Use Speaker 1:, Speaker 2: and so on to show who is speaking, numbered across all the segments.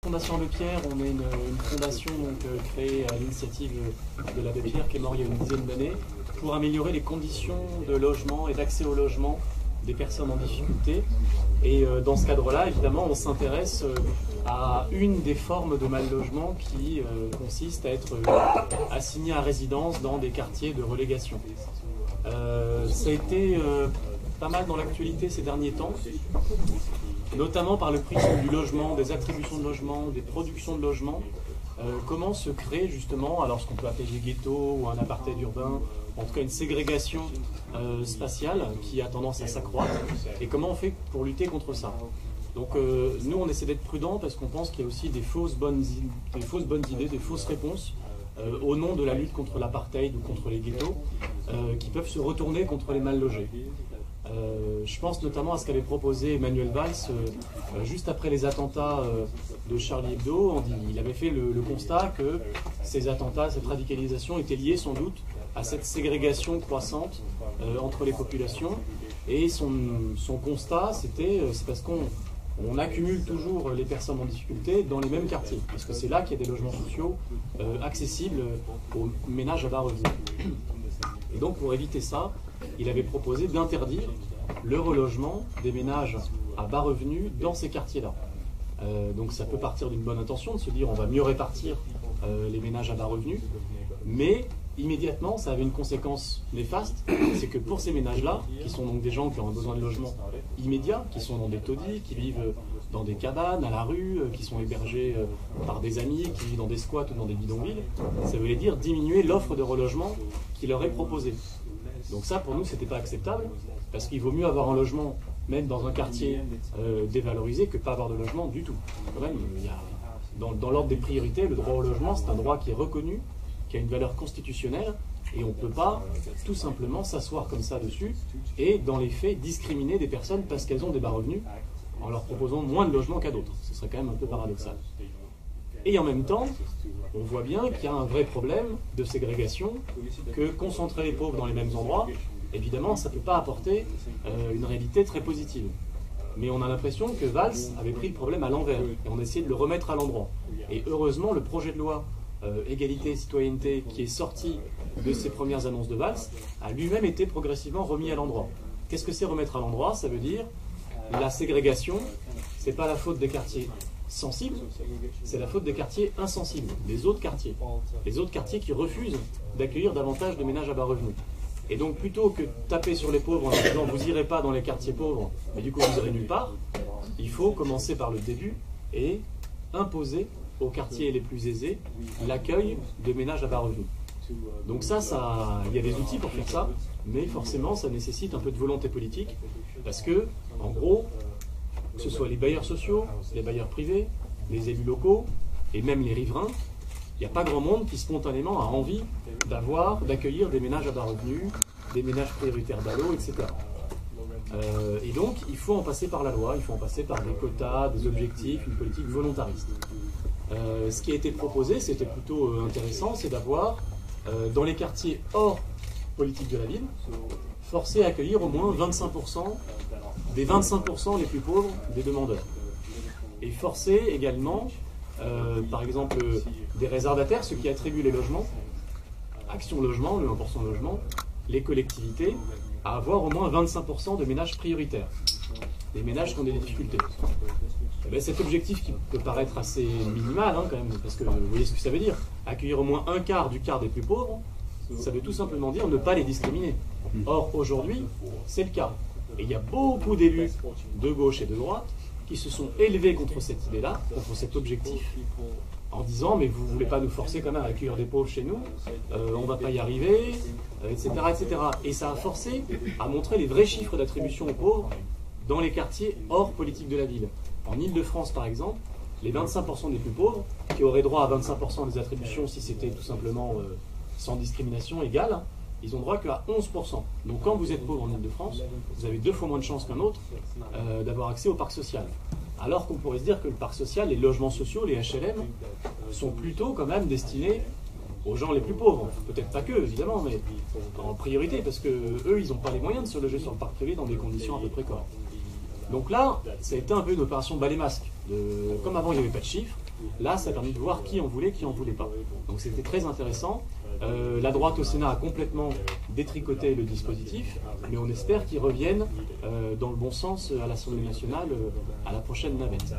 Speaker 1: Fondation Abbé Pierre, on est une fondation créée à l'initiative de l'Abbé Pierre qui est mort il y a une dizaine d'années pour améliorer les conditions de logement et d'accès au logement des personnes en difficulté. Et dans ce cadre-là, évidemment, on s'intéresse à une des formes de mal-logement qui consiste à être assigné à résidence dans des quartiers de relégation. Ça a été pas mal dans l'actualité ces derniers temps, notamment par le prisme du logement, des attributions de logement, des productions de logement. Comment se crée justement, alors ce qu'on peut appeler des ghettos ou un apartheid urbain, en tout cas une ségrégation spatiale qui a tendance à s'accroître, et comment on fait pour lutter contre ça. Donc nous on essaie d'être prudents parce qu'on pense qu'il y a aussi des fausses bonnes idées, des fausses réponses au nom de la lutte contre l'apartheid ou contre les ghettos qui peuvent se retourner contre les mal logés. Je pense notamment à ce qu'avait proposé Emmanuel Valls juste après les attentats de Charlie Hebdo. Il avait fait le constat que ces attentats, cette radicalisation était liée sans doute à cette ségrégation croissante entre les populations. Et son constat, c'est parce qu'on accumule toujours les personnes en difficulté dans les mêmes quartiers, parce que c'est là qu'il y a des logements sociaux accessibles aux ménages à bas revenus. Et donc pour éviter ça, il avait proposé d'interdire le relogement des ménages à bas revenus dans ces quartiers-là. Donc ça peut partir d'une bonne intention, de se dire on va mieux répartir les ménages à bas revenus, mais immédiatement ça avait une conséquence néfaste, c'est que pour ces ménages-là, qui sont donc des gens qui ont un besoin de logement immédiat, qui sont dans des taudis, qui vivent dans des cabanes, à la rue, qui sont hébergés par des amis, qui vivent dans des squats ou dans des bidonvilles, ça voulait dire diminuer l'offre de relogement qui leur est proposée. Donc ça, pour nous, c'était pas acceptable, parce qu'il vaut mieux avoir un logement, même dans un quartier dévalorisé, que pas avoir de logement du tout. Quand même, dans l'ordre des priorités, le droit au logement, c'est un droit qui est reconnu, qui a une valeur constitutionnelle, et on ne peut pas tout simplement s'asseoir comme ça dessus, et dans les faits, discriminer des personnes parce qu'elles ont des bas revenus, en leur proposant moins de logements qu'à d'autres. Ce serait quand même un peu paradoxal. Et en même temps, on voit bien qu'il y a un vrai problème de ségrégation, que concentrer les pauvres dans les mêmes endroits, évidemment, ça ne peut pas apporter une réalité très positive. Mais on a l'impression que Valls avait pris le problème à l'envers, et on essayait de le remettre à l'endroit. Et heureusement, le projet de loi égalité et citoyenneté qui est sorti de ces premières annonces de Valls a lui-même été progressivement remis à l'endroit. Qu'est-ce que c'est remettre à l'endroit? Ça veut dire la ségrégation, c'est pas la faute des quartiers sensibles, c'est la faute des quartiers insensibles, des autres quartiers. Les autres quartiers qui refusent d'accueillir davantage de ménages à bas revenus. Et donc plutôt que de taper sur les pauvres en disant vous n'irez pas dans les quartiers pauvres, mais du coup vous irez nulle part, il faut commencer par le début et imposer aux quartiers les plus aisés l'accueil de ménages à bas revenus. Donc il y a des outils pour faire ça, mais forcément ça nécessite un peu de volonté politique, parce que, en gros, que ce soit les bailleurs sociaux, les bailleurs privés, les élus locaux, et même les riverains, il n'y a pas grand monde qui spontanément a envie d'accueillir des ménages à bas revenus, des ménages prioritaires d'ALO, etc. Et donc, il faut en passer par la loi, il faut en passer par des quotas, des objectifs, une politique volontariste. Ce qui a été proposé, c'était plutôt intéressant, c'est d'avoir, dans les quartiers hors politique de la ville, forcé à accueillir au moins 25% des 25% les plus pauvres des demandeurs. Et forcer également, par exemple, des réservataires, ceux qui attribuent les logements, Action Logement, le 1% logement, les collectivités, à avoir au moins 25% de ménages prioritaires, des ménages qui ont des difficultés. Et bien, cet objectif qui peut paraître assez minimal, quand même, parce que vous voyez ce que ça veut dire, accueillir au moins un quart du quart des plus pauvres, ça veut tout simplement dire ne pas les discriminer. Or, aujourd'hui, c'est le cas. Et il y a beaucoup d'élus de gauche et de droite qui se sont élevés contre cette idée-là, contre cet objectif, en disant mais vous ne voulez pas nous forcer quand même à accueillir des pauvres chez nous, on ne va pas y arriver, etc., etc. Et ça a forcé à montrer les vrais chiffres d'attribution aux pauvres dans les quartiers hors politique de la ville. En Ile-de-France, par exemple, les 25% des plus pauvres, qui auraient droit à 25% des attributions si c'était tout simplement sans discrimination égale, ils ont droit qu'à 11%. Donc quand vous êtes pauvre en Ile-de-France, vous avez 2 fois moins de chances qu'un autre d'avoir accès au parc social. Alors qu'on pourrait se dire que le parc social, les logements sociaux, les HLM, sont plutôt quand même destinés aux gens les plus pauvres. Peut-être pas qu'eux, évidemment, mais en priorité, parce que eux, ils n'ont pas les moyens de se loger sur le parc privé dans des conditions à peu près correctes. Donc là, ça a été un peu une opération balai-masque. Comme avant, il n'y avait pas de chiffres, Là, ça a permis de voir qui en voulait pas. Donc c'était très intéressant. La droite au Sénat a complètement détricoté le dispositif, mais on espère qu'il revienne dans le bon sens à l'Assemblée nationale à la prochaine navette.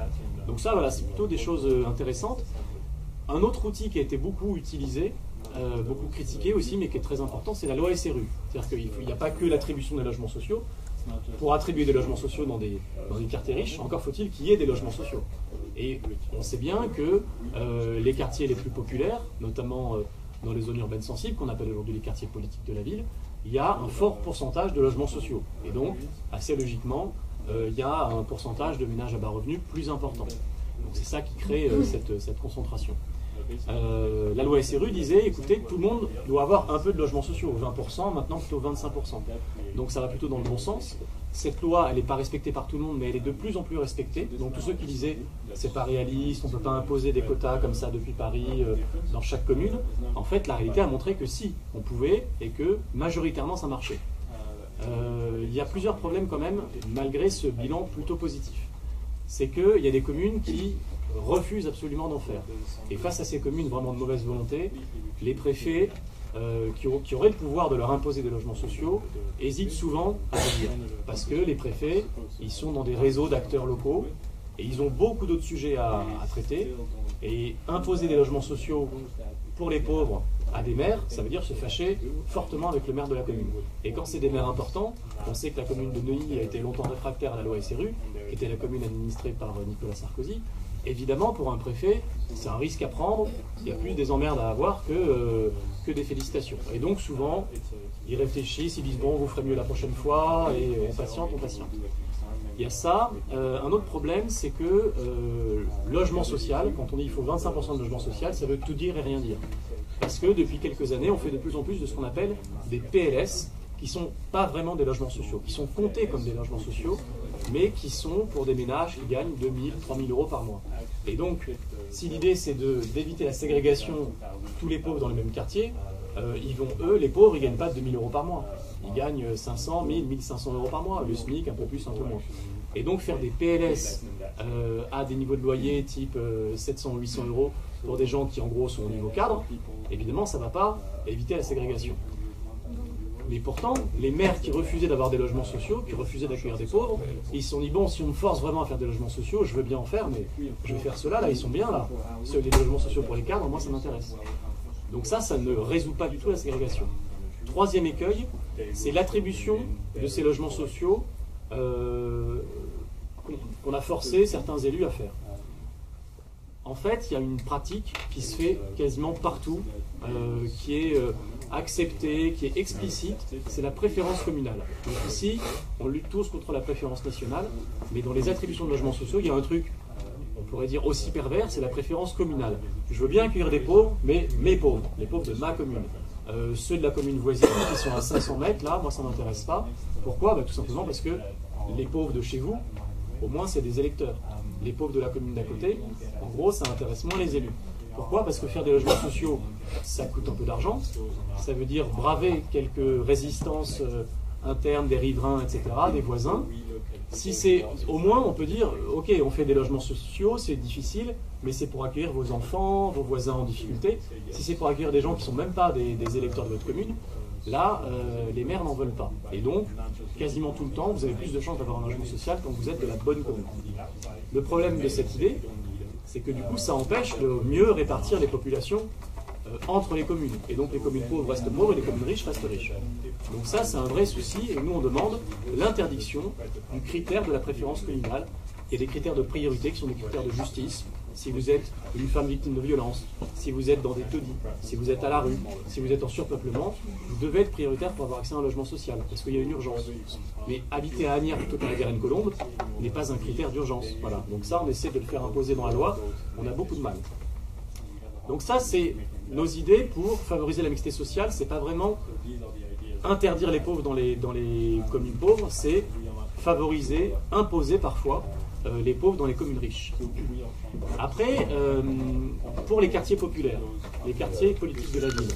Speaker 1: Donc ça, voilà, c'est plutôt des choses intéressantes. Un autre outil qui a été beaucoup utilisé, beaucoup critiqué aussi, mais qui est très important, c'est la loi SRU. C'est-à-dire qu'il n'y a pas que l'attribution des logements sociaux. Pour attribuer des logements sociaux dans des quartiers riches, encore faut-il qu'il y ait des logements sociaux. Et on sait bien que les quartiers les plus populaires, notamment dans les zones urbaines sensibles, qu'on appelle aujourd'hui les quartiers politiques de la ville, il y a un fort pourcentage de logements sociaux. Et donc, assez logiquement, il y a un pourcentage de ménages à bas revenus plus important. Donc c'est ça qui crée cette concentration. La loi SRU disait, écoutez, tout le monde doit avoir un peu de logements sociaux, 20%, maintenant plutôt 25%. Donc ça va plutôt dans le bon sens. Cette loi, elle n'est pas respectée par tout le monde, mais elle est de plus en plus respectée. Donc tous ceux qui disaient, c'est pas réaliste, on ne peut pas imposer des quotas comme ça depuis Paris, dans chaque commune, en fait, la réalité a montré que si, on pouvait, et que majoritairement ça marchait. Il y a plusieurs problèmes quand même, malgré ce bilan plutôt positif. C'est qu'il y a des communes qui refusent absolument d'en faire. Et face à ces communes vraiment de mauvaise volonté, les préfets qui auraient le pouvoir de leur imposer des logements sociaux hésitent souvent à le dire. Parce que les préfets, ils sont dans des réseaux d'acteurs locaux et ils ont beaucoup d'autres sujets à traiter. Et imposer des logements sociaux pour les pauvres à des maires, ça veut dire se fâcher fortement avec le maire de la commune. Et quand c'est des maires importants, on sait que la commune de Neuilly a été longtemps réfractaire à la loi SRU, qui était la commune administrée par Nicolas Sarkozy. Évidemment, pour un préfet, c'est un risque à prendre. Il y a plus des emmerdes à avoir que des félicitations. Et donc, souvent, ils réfléchissent, ils disent « bon, vous ferez mieux la prochaine fois », et on patiente. Il y a ça. Un autre problème, c'est que logement social, quand on dit qu'il faut 25% de logement social, ça veut tout dire et rien dire. Parce que depuis quelques années, on fait de plus en plus de ce qu'on appelle des PLS, qui ne sont pas vraiment des logements sociaux, qui sont comptés comme des logements sociaux, mais qui sont pour des ménages qui gagnent 2 000, 3 000 euros par mois. Et donc, si l'idée c'est d'éviter la ségrégation, tous les pauvres dans le même quartier, les pauvres, ils ne gagnent pas 2 000 euros par mois. Ils gagnent 500, 1000, 1500 euros par mois, le SMIC, un peu plus, un peu moins. Et donc faire des PLS à des niveaux de loyer type 700 ou 800 euros pour des gens qui en gros sont au niveau cadre, évidemment ça ne va pas éviter la ségrégation. Mais pourtant, les maires qui refusaient d'avoir des logements sociaux, qui refusaient d'accueillir des pauvres, ils se sont dit, bon, si on me force vraiment à faire des logements sociaux, je veux bien en faire, mais je vais faire cela, là, ils sont bien, là. Les logements sociaux pour les cadres, moi, ça m'intéresse. Donc ça ne résout pas du tout la ségrégation. Troisième écueil, c'est l'attribution de ces logements sociaux qu'on a forcé certains élus à faire. En fait, il y a une pratique qui se fait quasiment partout, qui est acceptée, qui est explicite, c'est la préférence communale. Donc ici, on lutte tous contre la préférence nationale, mais dans les attributions de logements sociaux, il y a un truc, on pourrait dire aussi pervers, c'est la préférence communale. Je veux bien accueillir des pauvres, mais mes pauvres, les pauvres de ma commune. Ceux de la commune voisine qui sont à 500 mètres, là, moi ça ne m'intéresse pas. Pourquoi ? Tout simplement parce que les pauvres de chez vous, au moins c'est des électeurs. Les pauvres de la commune d'à côté, en gros, ça intéresse moins les élus. Pourquoi ? Parce que faire des logements sociaux, ça coûte un peu d'argent. Ça veut dire braver quelques résistances internes des riverains, etc., des voisins. Si c'est, au moins, on peut dire, ok, on fait des logements sociaux, c'est difficile, mais c'est pour accueillir vos enfants, vos voisins en difficulté. Si c'est pour accueillir des gens qui ne sont même pas des électeurs de votre commune, là, les maires n'en veulent pas. Et donc, quasiment tout le temps, vous avez plus de chances d'avoir un logement social quand vous êtes de la bonne commune. Le problème de cette idée, c'est que du coup, ça empêche de mieux répartir les populations entre les communes. Et donc, les communes pauvres restent pauvres et les communes riches restent riches. Donc ça, c'est un vrai souci. Et nous, on demande l'interdiction du critère de la préférence communale et des critères de priorité qui sont des critères de justice. Si vous êtes une femme victime de violence, si vous êtes dans des taudis, si vous êtes à la rue, si vous êtes en surpeuplement, vous devez être prioritaire pour avoir accès à un logement social, parce qu'il y a une urgence. Mais habiter à Asnières plutôt qu'à la Garenne-Colombe n'est pas un critère d'urgence. Voilà. Donc ça, on essaie de le faire imposer dans la loi, on a beaucoup de mal. Donc ça, c'est nos idées pour favoriser la mixité sociale. C'est pas vraiment interdire les pauvres dans les communes pauvres, c'est favoriser, imposer parfois les pauvres dans les communes riches. Après, pour les quartiers populaires, les quartiers politiques de la ville,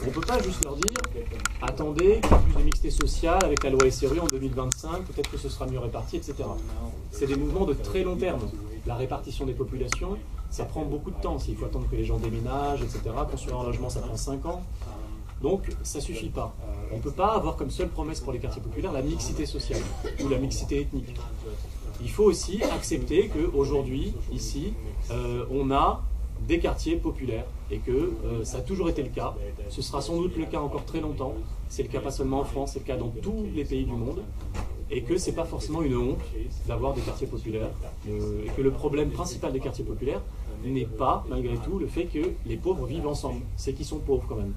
Speaker 1: on ne peut pas juste leur dire « Attendez, qu'il y a plus de mixité sociale avec la loi SRU en 2025, peut-être que ce sera mieux réparti, etc. » C'est des mouvements de très long terme. La répartition des populations, ça prend beaucoup de temps. Il faut attendre que les gens déménagent, etc. Construire un logement, ça prend 5 ans. Donc, ça ne suffit pas. On ne peut pas avoir comme seule promesse pour les quartiers populaires la mixité sociale ou la mixité ethnique. Il faut aussi accepter qu'aujourd'hui, ici, on a des quartiers populaires et que ça a toujours été le cas. Ce sera sans doute le cas encore très longtemps. C'est le cas pas seulement en France, c'est le cas dans tous les pays du monde. Et que ce n'est pas forcément une honte d'avoir des quartiers populaires. Et que le problème principal des quartiers populaires n'est pas, malgré tout, le fait que les pauvres vivent ensemble. C'est qu'ils sont pauvres quand même.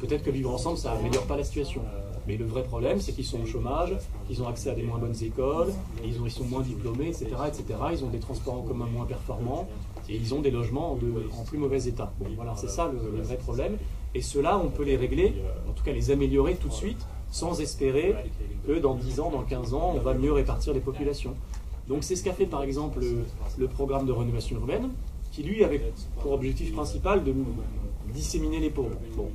Speaker 1: Peut-être que vivre ensemble, ça n'améliore pas la situation. Mais le vrai problème, c'est qu'ils sont au chômage, qu'ils ont accès à des moins bonnes écoles, ils sont moins diplômés, etc., etc. Ils ont des transports en commun moins performants et ils ont des logements en plus mauvais état. Bon, voilà, c'est ça le vrai problème. Et ceux-là, on peut les régler, en tout cas les améliorer tout de suite, sans espérer que dans 10 ans, dans 15 ans, on va mieux répartir les populations. Donc c'est ce qu'a fait par exemple le programme de rénovation urbaine, qui lui avait pour objectif principal de disséminer les pauvres. Bon.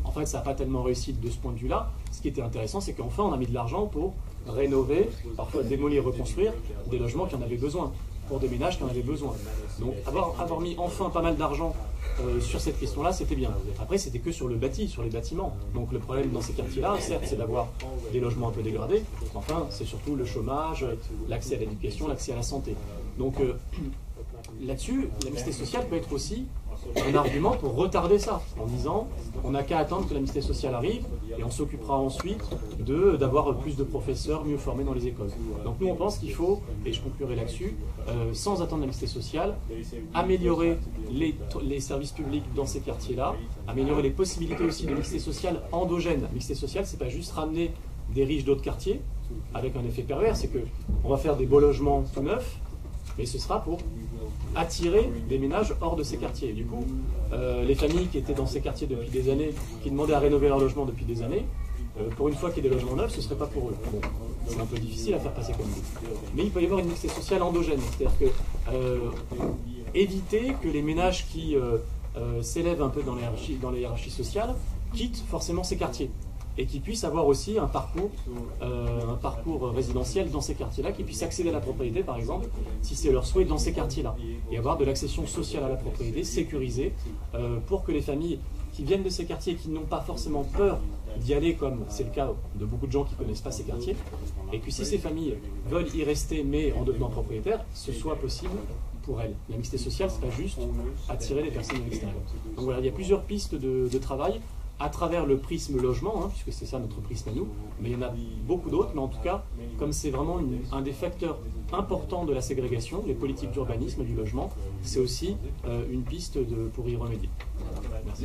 Speaker 1: En fait, ça n'a pas tellement réussi de ce point de vue-là. Ce qui était intéressant, c'est qu'enfin, on a mis de l'argent pour rénover, parfois démolir, reconstruire des logements qui en avaient besoin, pour des ménages qui en avaient besoin. Donc, avoir mis enfin pas mal d'argent sur cette question-là, c'était bien. Après, c'était que sur le bâti, sur les bâtiments. Donc, le problème dans ces quartiers-là, certes, c'est d'avoir des logements un peu dégradés, mais enfin, c'est surtout le chômage, l'accès à l'éducation, l'accès à la santé. Donc, là-dessus, la mixité sociale peut être aussi un argument pour retarder ça, en disant on n'a qu'à attendre que la mixité sociale arrive et on s'occupera ensuite d'avoir plus de professeurs mieux formés dans les écoles. Donc nous on pense qu'il faut, et je conclurai là-dessus, sans attendre la mixité sociale, améliorer les services publics dans ces quartiers-là, améliorer les possibilités aussi de mixité sociale endogène. La mixité sociale, c'est pas juste ramener des riches d'autres quartiers, avec un effet pervers, c'est qu'on va faire des beaux logements tout neufs, mais ce sera pour attirer des ménages hors de ces quartiers. Et du coup, les familles qui étaient dans ces quartiers depuis des années, qui demandaient à rénover leur logement depuis des années, pour une fois qu'il y ait des logements neufs, ce ne serait pas pour eux. Bon, c'est un peu difficile à faire passer comme idée. Mais il peut y avoir une mixité sociale endogène, c'est-à-dire que éviter que les ménages qui s'élèvent un peu dans les hiérarchies sociales quittent forcément ces quartiers. Et qui puissent avoir aussi un parcours résidentiel dans ces quartiers-là, qui puissent accéder à la propriété, par exemple, si c'est leur souhait dans ces quartiers-là, et avoir de l'accession sociale à la propriété sécurisée pour que les familles qui viennent de ces quartiers, qui n'ont pas forcément peur d'y aller, comme c'est le cas de beaucoup de gens qui ne connaissent pas ces quartiers, et que si ces familles veulent y rester, mais en devenant propriétaires, ce soit possible pour elles. La mixité sociale, c'est pas juste attirer les personnes de l'extérieur. Donc voilà, il y a plusieurs pistes de travail à travers le prisme logement, puisque c'est ça notre prisme à nous, mais il y en a beaucoup d'autres, mais en tout cas, comme c'est vraiment un des facteurs importants de la ségrégation, les politiques d'urbanisme et du logement, c'est aussi une piste pour y remédier. Merci.